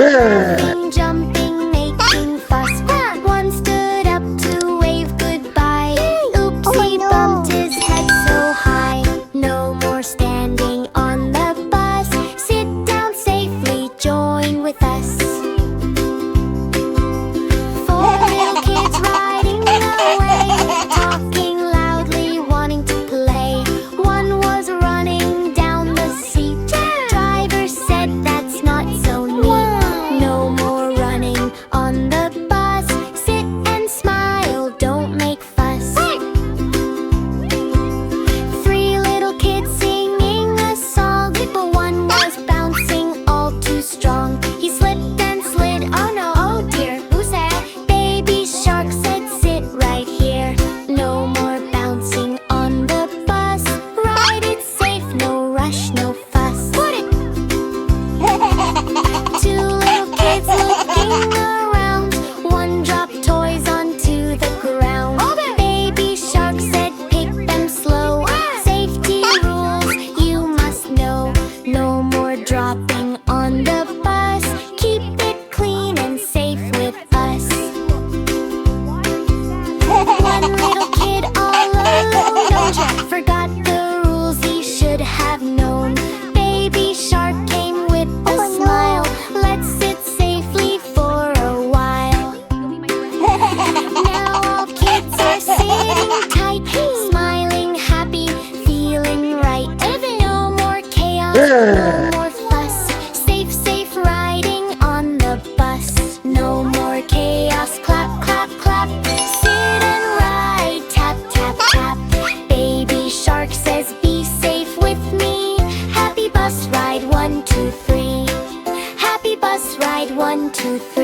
Laughing, jumping, making fuss. One stood up to wave goodbye. Oops, he bumped his head so high. No more standing on the bus. Sit down safely, join with us. Four little kids riding away, talking loudly, wanting to play. One was running down the seat. Driver said that's not so neat. No more running on the bus. Sit and smile, don't make fuss. Three little kids singing a song, but one was bouncing all too strong. He slipped and slid, oh no, oh dear, who's that? Baby shark said sit right here. No more bouncing on the bus. Ride it safe, no rush, no fuss. Two little kids looking around. One dropped toys onto the ground. Baby shark said pick them slow. Safety rules you must know. No more dropping on the bus. Keep it clean and safe with us. One little kid all alone, don't you? Forgot the rules he should have known. Baby shark came with a smile. Let's sit safely for a while. Now all kids are sitting tight, smiling, happy, feeling right. No more chaos, no more fuss. Safe, safe riding on the bus. No more chaos, clap, clap, clap. Sit and ride, tap, tap, tap. Baby shark says be safe with me. Happy bus ride, 1, 2, 3. Happy bus ride, 1, 2, 3.